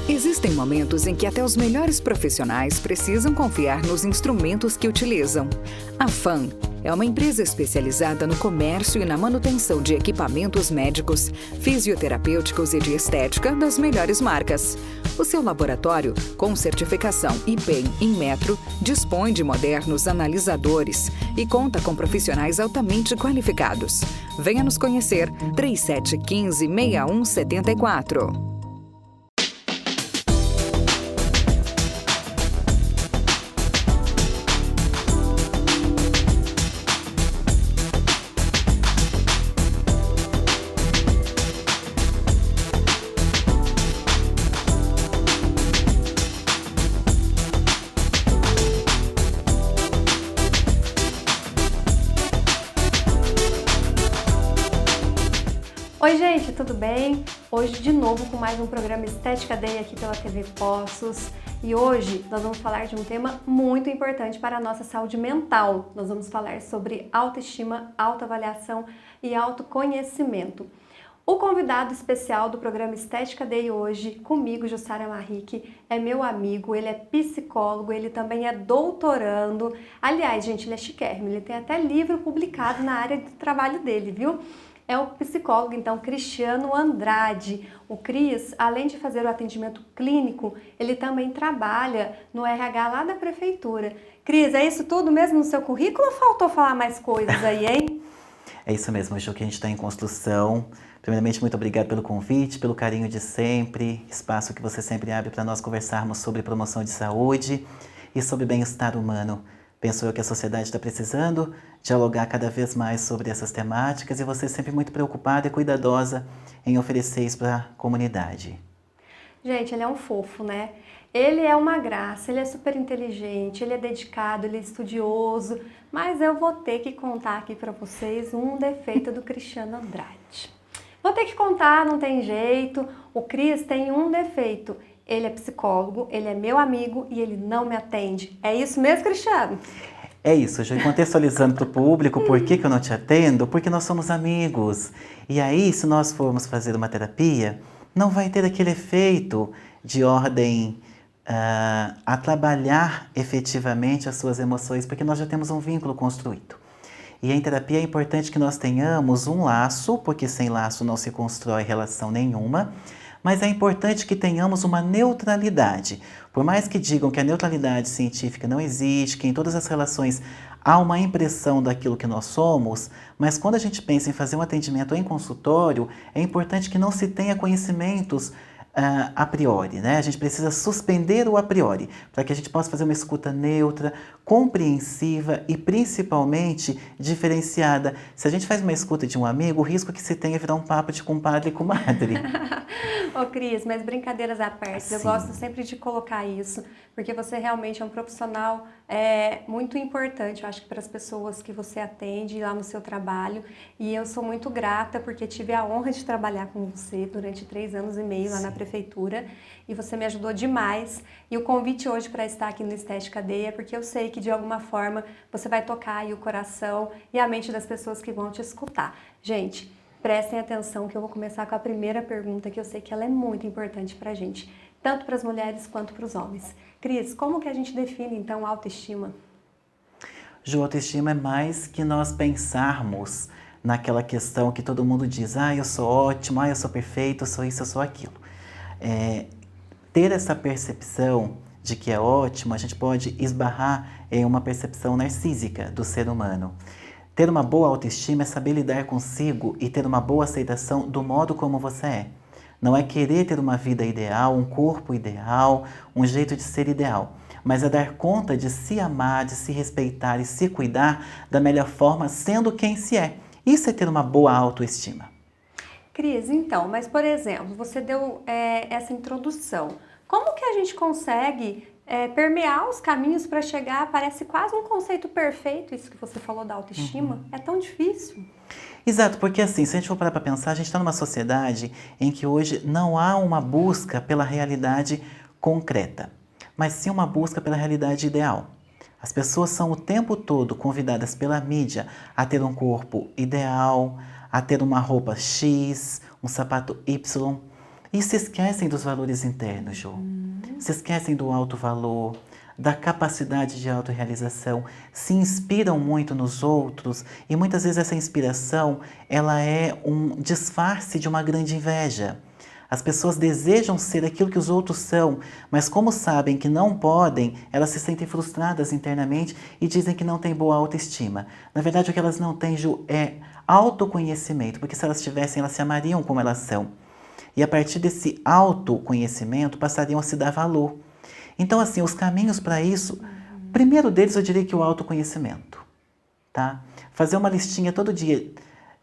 Existem momentos em que até os melhores profissionais precisam confiar nos instrumentos que utilizam. A FAM é uma empresa especializada no comércio e na manutenção de equipamentos médicos, fisioterapêuticos e de estética das melhores marcas. O seu laboratório, com certificação IPEM em metro, dispõe de modernos analisadores e conta com profissionais altamente qualificados. Venha nos conhecer, 3715-6174. Oi gente, tudo bem? Hoje de novo com mais um programa Estética Day aqui pela TV Poços. E hoje nós vamos falar de um tema muito importante para a nossa saúde mental. Nós vamos falar sobre autoestima, autoavaliação e autoconhecimento. O convidado especial do programa Estética Day hoje, comigo, Jussara Marrique, é meu amigo, ele é psicólogo, ele também é doutorando. Aliás, gente, ele é chiquérrimo, ele tem até livro publicado na área do trabalho dele, viu? É o psicólogo, então, Cristiano Andrade. O Cris, além de fazer o atendimento clínico, ele também trabalha no RH lá da prefeitura. Cris, é isso tudo mesmo no seu currículo ou faltou falar mais coisas aí, hein? É isso mesmo, Ju, que a gente está em construção. Primeiramente, muito obrigado pelo convite, pelo carinho de sempre, espaço que você sempre abre para nós conversarmos sobre promoção de saúde e sobre bem-estar humano. Penso eu que a sociedade está precisando dialogar cada vez mais sobre essas temáticas e você sempre muito preocupada e cuidadosa em oferecer isso para a comunidade. Gente, ele é um fofo, né? Ele é uma graça, ele é super inteligente, ele é dedicado, ele é estudioso, mas eu vou ter que contar aqui para vocês um defeito do Cristiano Andrade. Vou ter que contar, não tem jeito. O Cris tem um defeito. Ele é psicólogo, ele é meu amigo e ele não me atende. É isso mesmo, Cristiano? É isso, já contextualizando para o público por que eu não te atendo, porque nós somos amigos. E aí, se nós formos fazer uma terapia, não vai ter aquele efeito de ordem a trabalhar efetivamente as suas emoções, porque nós já temos um vínculo construído. E em terapia é importante que nós tenhamos um laço, porque sem laço não se constrói relação nenhuma. Mas é importante que tenhamos uma neutralidade. Por mais que digam que a neutralidade científica não existe, que em todas as relações há uma impressão daquilo que nós somos, mas quando a gente pensa em fazer um atendimento em consultório, é importante que não se tenha conhecimentos a priori, né? A gente precisa suspender o a priori, para que a gente possa fazer uma escuta neutra, compreensiva e principalmente diferenciada. Se a gente faz uma escuta de um amigo, o risco que se tem é virar um papo de compadre e comadre. Ô Cris, mas brincadeiras à parte, Sim. Eu gosto sempre de colocar isso, porque você realmente é um profissional muito importante, eu acho que para as pessoas que você atende lá no seu trabalho, e eu sou muito grata porque tive a honra de trabalhar com você durante 3 anos e meio lá na prefeitura, e você me ajudou demais, e o convite hoje para estar aqui no Estética Day é porque eu sei que de alguma forma você vai tocar aí o coração e a mente das pessoas que vão te escutar. Gente, prestem atenção que eu vou começar com a primeira pergunta, que eu sei que ela é muito importante pra gente, tanto para as mulheres quanto para os homens. Cris, como que a gente define então a autoestima? Ju, autoestima é mais que nós pensarmos naquela questão que todo mundo diz, eu sou ótimo, eu sou perfeito, eu sou isso, eu sou aquilo. Ter essa percepção de que é ótimo, a gente pode esbarrar em uma percepção narcísica do ser humano. Ter uma boa autoestima é saber lidar consigo e ter uma boa aceitação do modo como você é. Não é querer ter uma vida ideal, um corpo ideal, um jeito de ser ideal, mas é dar conta de se amar, de se respeitar e se cuidar da melhor forma, sendo quem se é. Isso é ter uma boa autoestima. Cris, então, mas por exemplo, você deu essa introdução. Como que a gente consegue permear os caminhos para chegar? Parece quase um conceito perfeito, isso que você falou da autoestima. É tão difícil. Exato, porque assim, se a gente for parar para pensar, a gente está numa sociedade em que hoje não há uma busca pela realidade concreta, mas sim uma busca pela realidade ideal. As pessoas são o tempo todo convidadas pela mídia a ter um corpo ideal, a ter uma roupa X, um sapato Y. E se esquecem dos valores internos, Ju. Se esquecem do alto valor, da capacidade de autorrealização, se inspiram muito nos outros e muitas vezes essa inspiração ela é um disfarce de uma grande inveja. As pessoas desejam ser aquilo que os outros são, mas como sabem que não podem, elas se sentem frustradas internamente e dizem que não têm boa autoestima. Na verdade, o que elas não têm, Ju, é autoconhecimento, porque se elas tivessem, elas se amariam como elas são. E a partir desse autoconhecimento, passariam a se dar valor. Então, assim, os caminhos para isso, primeiro deles eu diria que o autoconhecimento, tá? Fazer uma listinha todo dia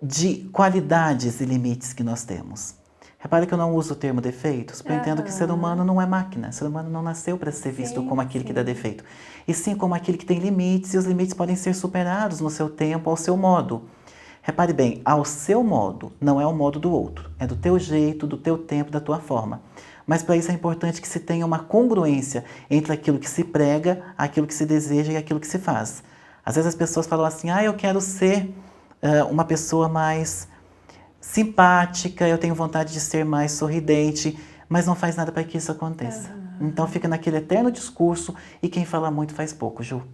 de qualidades e limites que nós temos. Repare que eu não uso o termo defeitos, porque eu entendo que o ser humano não é máquina. O ser humano não nasceu para ser visto como aquele que dá defeito. E sim como aquele que tem limites, e os limites podem ser superados no seu tempo, ao seu modo. Repare bem, ao seu modo, não é o modo do outro. É do teu jeito, do teu tempo, da tua forma. Mas para isso é importante que se tenha uma congruência entre aquilo que se prega, aquilo que se deseja e aquilo que se faz. Às vezes as pessoas falam assim, eu quero ser uma pessoa mais simpática, eu tenho vontade de ser mais sorridente, mas não faz nada para que isso aconteça. Então fica naquele eterno discurso e quem fala muito faz pouco, Ju.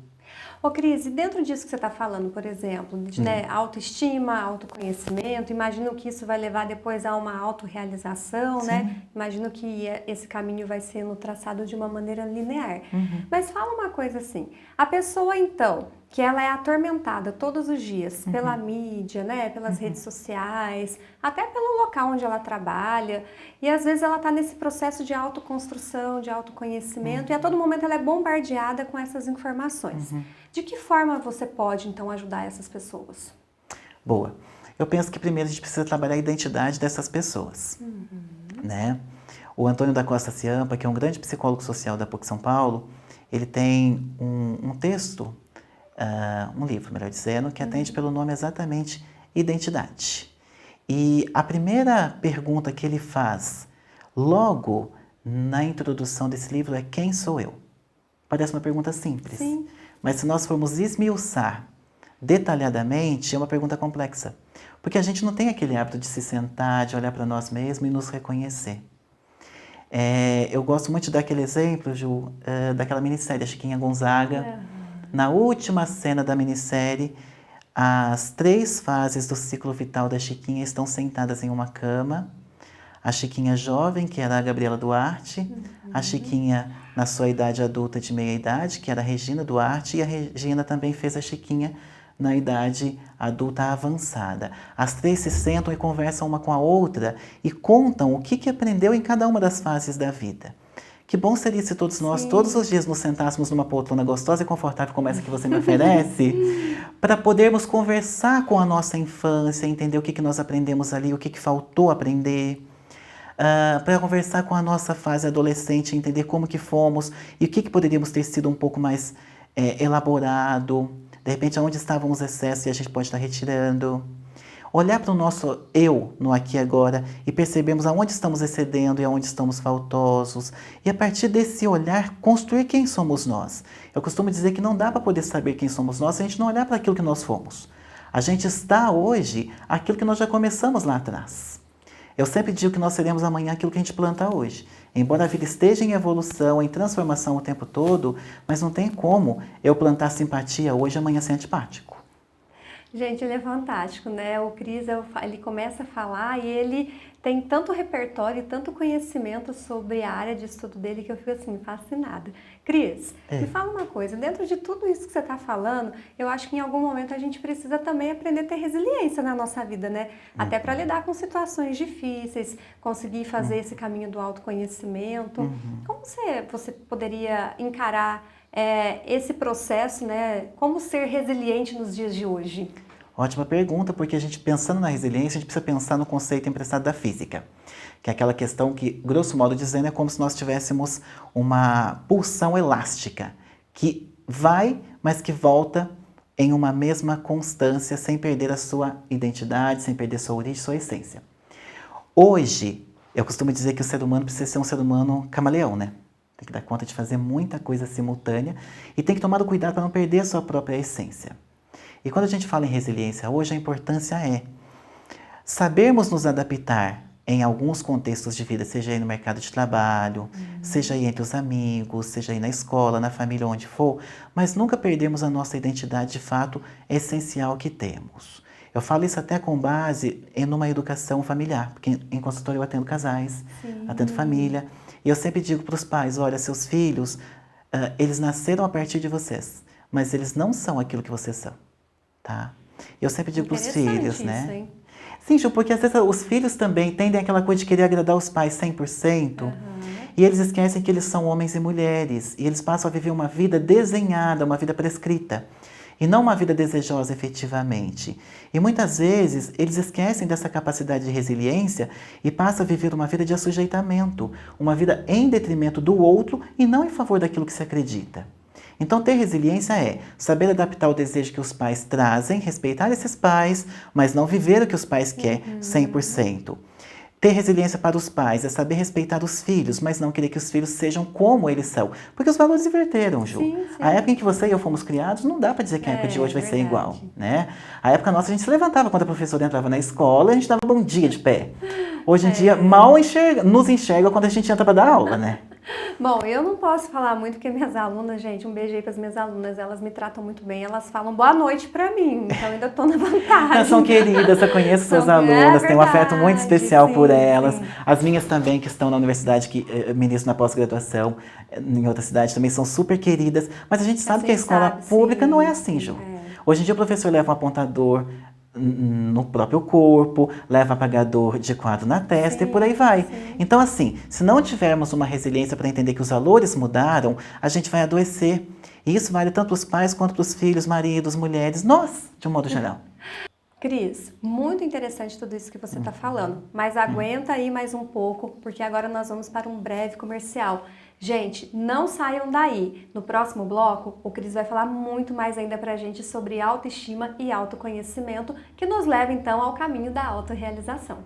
Ô Cris, e dentro disso que você está falando, por exemplo, de autoestima, autoconhecimento, imagino que isso vai levar depois a uma autorrealização, né? Imagino que esse caminho vai sendo traçado de uma maneira linear. Mas fala uma coisa assim, a pessoa então, que ela é atormentada todos os dias pela mídia, né? Pelas redes sociais, até pelo local onde ela trabalha, e às vezes ela está nesse processo de autoconstrução, de autoconhecimento, e a todo momento ela é bombardeada com essas informações. De que forma você pode, então, ajudar essas pessoas? Boa. Eu penso que primeiro a gente precisa trabalhar a identidade dessas pessoas, né? O Antônio da Costa Ciampa, que é um grande psicólogo social da PUC São Paulo, ele tem um texto, um livro, melhor dizendo, que atende pelo nome exatamente Identidade. E a primeira pergunta que ele faz, logo na introdução desse livro, é: quem sou eu? Parece uma pergunta simples. Sim. Mas se nós formos esmiuçar detalhadamente, é uma pergunta complexa. Porque a gente não tem aquele hábito de se sentar, de olhar para nós mesmos e nos reconhecer. Eu gosto muito de dar aquele exemplo, Ju, daquela minissérie, a Chiquinha Gonzaga. Na última cena da minissérie, as 3 fases do ciclo vital da Chiquinha estão sentadas em uma cama. A Chiquinha jovem, que era a Gabriela Duarte, a Chiquinha na sua idade adulta de meia-idade, que era a Regina Duarte, e a Regina também fez a Chiquinha na idade adulta avançada. As 3 se sentam e conversam uma com a outra e contam o que aprendeu em cada uma das fases da vida. Que bom seria se todos nós, todos os dias, nos sentássemos numa poltrona gostosa e confortável como essa que você me oferece, para podermos conversar com a nossa infância, entender o que nós aprendemos ali, o que faltou aprender, para conversar com a nossa fase adolescente, entender como que fomos e o que poderíamos ter sido um pouco mais elaborado, de repente aonde estavam os excessos e a gente pode estar retirando. Olhar para o nosso eu no aqui e agora e percebermos aonde estamos excedendo e aonde estamos faltosos. E a partir desse olhar, construir quem somos nós. Eu costumo dizer que não dá para poder saber quem somos nós se a gente não olhar para aquilo que nós fomos. A gente está hoje aquilo que nós já começamos lá atrás. Eu sempre digo que nós seremos amanhã aquilo que a gente planta hoje. Embora a vida esteja em evolução, em transformação o tempo todo, mas não tem como eu plantar simpatia hoje e amanhã ser antipático. Gente, ele é fantástico, né? O Cris, ele começa a falar e ele tem tanto repertório e tanto conhecimento sobre a área de estudo dele que eu fico assim, fascinada. Cris, me fala uma coisa, dentro de tudo isso que você está falando, eu acho que em algum momento a gente precisa também aprender a ter resiliência na nossa vida, né? Até para lidar com situações difíceis, conseguir fazer esse caminho do autoconhecimento. Como você poderia encarar esse processo, né? Como ser resiliente nos dias de hoje? Ótima pergunta, porque a gente pensando na resiliência, a gente precisa pensar no conceito emprestado da física, que é aquela questão que, grosso modo dizendo, é como se nós tivéssemos uma pulsão elástica, que vai, mas que volta em uma mesma constância, sem perder a sua identidade, sem perder sua origem, sua essência. Hoje, eu costumo dizer que o ser humano precisa ser um ser humano camaleão, né? Tem que dar conta de fazer muita coisa simultânea e tem que tomar o cuidado para não perder a sua própria essência. E quando a gente fala em resiliência hoje, a importância é sabermos nos adaptar em alguns contextos de vida, seja aí no mercado de trabalho, seja aí entre os amigos, seja aí na escola, na família, onde for, mas nunca perdemos a nossa identidade de fato essencial que temos. Eu falo isso até com base em uma educação familiar, porque em consultório eu atendo casais, atendo família, e eu sempre digo para os pais, olha, seus filhos, eles nasceram a partir de vocês, mas eles não são aquilo que vocês são, tá? Eu sempre digo para os filhos, isso, né? Hein? Sim, Ju, porque às vezes os filhos também tendem aquela coisa de querer agradar os pais 100%, e eles esquecem que eles são homens e mulheres, e eles passam a viver uma vida desenhada, uma vida prescrita, e não uma vida desejosa efetivamente. E muitas vezes eles esquecem dessa capacidade de resiliência e passam a viver uma vida de assujeitamento, uma vida em detrimento do outro e não em favor daquilo que se acredita. Então, ter resiliência é saber adaptar o desejo que os pais trazem, respeitar esses pais, mas não viver o que os pais querem 100%. Ter resiliência para os pais é saber respeitar os filhos, mas não querer que os filhos sejam como eles são. Porque os valores inverteram, Ju. Sim. A época em que você e eu fomos criados, não dá para dizer que a época de hoje vai ser igual, né? A época nossa, a gente se levantava quando a professora entrava na escola, a gente dava bom dia de pé. Hoje em dia, mal nos enxerga quando a gente entra para dar aula, né? Bom, eu não posso falar muito porque minhas alunas, gente, um beijo aí para as minhas alunas, elas me tratam muito bem, elas falam boa noite para mim, então eu ainda tô na vantagem. Elas são queridas, eu conheço suas alunas, tenho um afeto muito especial por elas. Sim. As minhas também, que estão na universidade, que ministro na pós-graduação, em outra cidade, também são super queridas, mas a gente sabe que a escola pública não é assim, Ju. Hoje em dia o professor leva um apontador no próprio corpo, leva apagador de quadro na testa e por aí vai. Então, assim, se não tivermos uma resiliência para entender que os valores mudaram, a gente vai adoecer. E isso vale tanto para os pais quanto para os filhos, maridos, mulheres, nós, de um modo geral. Cris, muito interessante tudo isso que você está falando, mas aguenta aí mais um pouco, porque agora nós vamos para um breve comercial. Gente, não saiam daí. No próximo bloco, o Cris vai falar muito mais ainda pra gente sobre autoestima e autoconhecimento, que nos leva então ao caminho da autorrealização.